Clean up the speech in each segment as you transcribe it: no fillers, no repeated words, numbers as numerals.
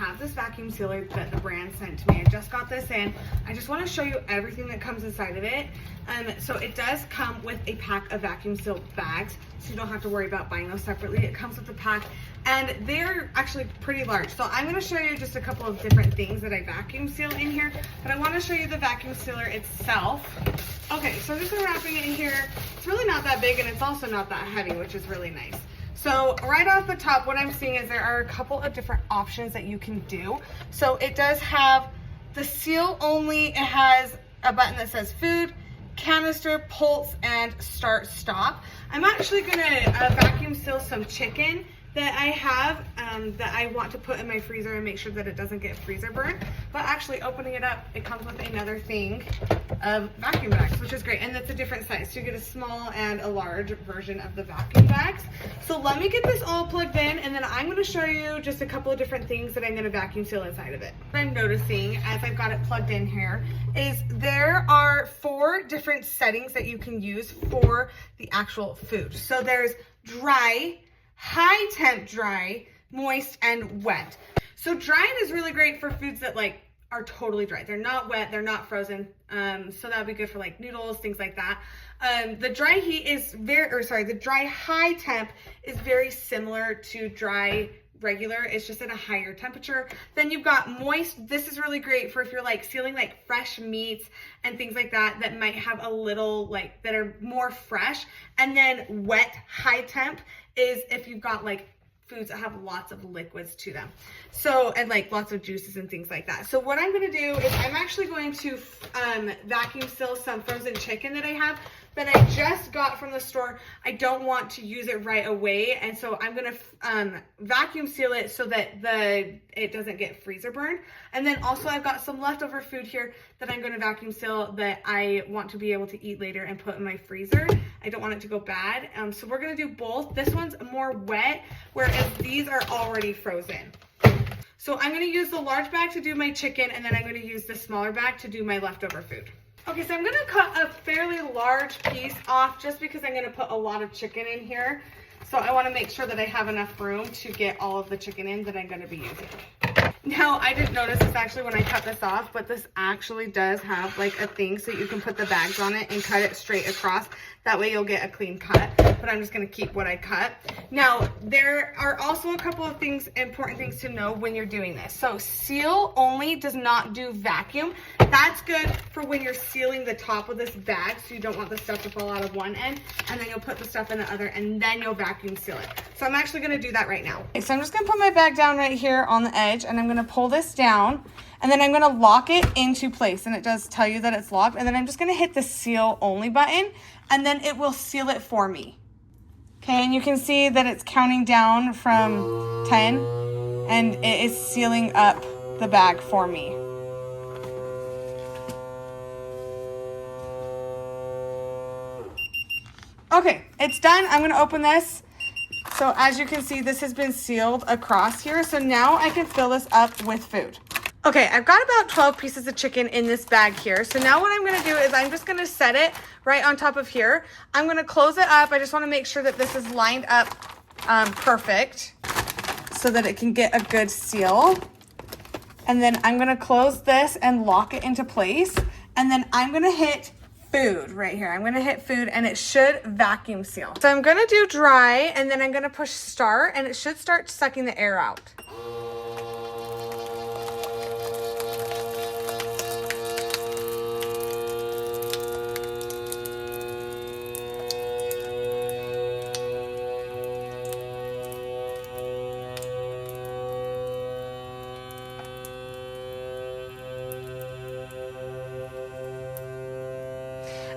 have this vacuum sealer that the brand sent to me. I just got this in. I just want to show you everything that comes inside of it. So it does come with a pack of vacuum sealed bags, so you don't have to worry about buying those separately. It comes with a pack, and they're actually pretty large. So I'm going to show you just a couple of different things that I vacuum seal in here, but I want to show you the vacuum sealer itself. Okay, so I'm just wrapping it in here. It's really not that big, and it's also not that heavy, which is really nice. So right off the top, what I'm seeing is there are a couple of different options that you can do. So it does have the seal only. It has a button that says food, canister, pulse, and start stop. I'm actually gonna vacuum seal some chicken that I have that I want to put in my freezer and make sure that it doesn't get freezer burnt. But actually opening it up, it comes with another thing of vacuum bags, which is great. And it's a different size. So you get a small and a large version of the vacuum bags. So let me get this all plugged in, and then I'm gonna show you just a couple of different things that I'm gonna vacuum seal inside of it. What I'm noticing as I've got it plugged in here is there are 4 different settings that you can use for the actual food. So there's dry, high temp dry, moist, and wet. So drying is really great for foods that like are totally dry. They're not wet, they're not frozen. So that would be good for like noodles, things like that. The dry heat is the dry high temp is very similar to dry regular. It's just at a higher temperature. Then you've got moist. This is really great for if you're like sealing like fresh meats and things like that that might have a little like that are more fresh. And then wet high temp is if you've got like foods that have lots of liquids to them. So, and like lots of juices and things like that. So what I'm going to do is I'm actually going to vacuum seal some frozen chicken that I have that I just got from the store. I don't want to use it right away, and so I'm going to vacuum seal it so that it doesn't get freezer burned. And then also I've got some leftover food here that I'm going to vacuum seal that I want to be able to eat later and put in my freezer. I don't want it to go bad. So we're going to do both. This one's more wet, whereas these are already frozen. So I'm going to use the large bag to do my chicken, and then I'm going to use the smaller bag to do my leftover food. Okay, so I'm going to cut a fairly large piece off just because I'm going to put a lot of chicken in here. So I want to make sure that I have enough room to get all of the chicken in that I'm going to be using. Now, I didn't notice this actually when I cut this off, but this actually does have like a thing so you can put the bags on it and cut it straight across. That way you'll get a clean cut, but I'm just going to keep what I cut. Now, there are also a couple of important things to know when you're doing this. So seal only does not do vacuum. That's good for when you're sealing the top of this bag, so you don't want the stuff to fall out of one end, and then you'll put the stuff in the other, and then you'll vacuum seal it. So I'm actually going to do that right now. Okay, so I'm just going to put my bag down right here on the edge, and I'm going to pull this down, and then I'm going to lock it into place, and it does tell you that it's locked, and then I'm just going to hit the seal only button, and then it will seal it for me. Okay, and you can see that it's counting down from 10, and it is sealing up the bag for me. Okay, it's done. I'm going to open this. So as you can see, this has been sealed across here. So now I can fill this up with food. Okay, I've got about 12 pieces of chicken in this bag here. So now what I'm going to do is I'm just going to set it right on top of here. I'm going to close it up. I just want to make sure that this is lined up perfect so that it can get a good seal. And then I'm going to close this and lock it into place. And then I'm going to hit food right here. I'm going to hit food, and it should vacuum seal. So I'm going to do dry, and then I'm going to push start, and it should start sucking the air out.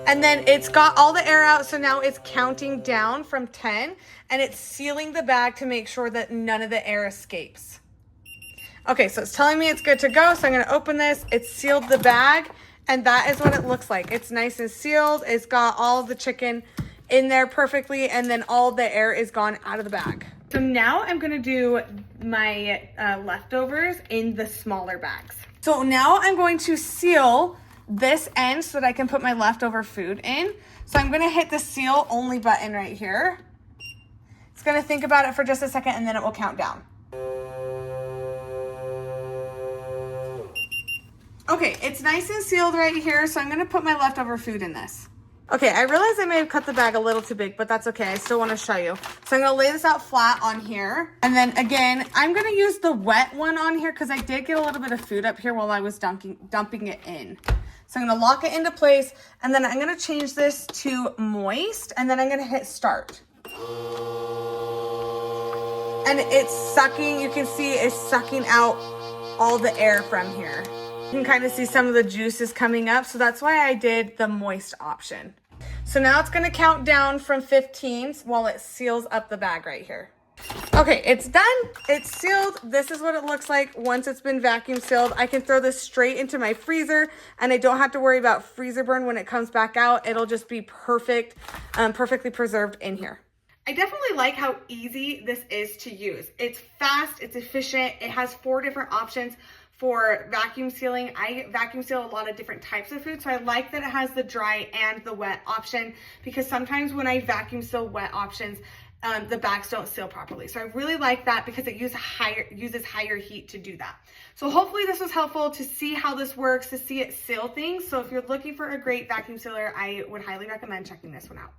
And then it's got all the air out, so now it's counting down from 10, and it's sealing the bag to make sure that none of the air escapes. Okay, so it's telling me it's good to go, so I'm gonna open this. It's sealed the bag, and that is what it looks like. It's nice and sealed. It's got all of the chicken in there perfectly, and then all the air is gone out of the bag. So now I'm gonna do my leftovers in the smaller bags. So now I'm going to seal this end so that I can put my leftover food in. So I'm going to hit the seal only button right here. It's going to think about it for just a second, and then it will count down. Okay, it's nice and sealed right here, so I'm gonna put my leftover food in this. Okay, I realize I may have cut the bag a little too big, but that's okay. I still want to show you. So I'm going to lay this out flat on here. And then again, I'm going to use the wet one on here because I did get a little bit of food up here while I was dumping it in. So I'm going to lock it into place, and then I'm going to change this to moist, and then I'm going to hit start. And it's sucking, you can see it's sucking out all the air from here. You can kind of see some of the juices coming up. So that's why I did the moist option. So now it's going to count down from 15 while it seals up the bag right here. Okay, it's done. It's sealed. This is what it looks like once it's been vacuum sealed. I can throw this straight into my freezer and I don't have to worry about freezer burn when it comes back out. It'll just be perfect, perfectly preserved in here. I definitely like how easy this is to use. It's fast, it's efficient. It has 4 different options for vacuum sealing. I vacuum seal a lot of different types of food, so I like that it has the dry and the wet option, because sometimes when I vacuum seal wet options, the bags don't seal properly. So I really like that because it uses higher heat to do that. So hopefully this was helpful to see how this works, to see it seal things. So if you're looking for a great vacuum sealer, I would highly recommend checking this one out.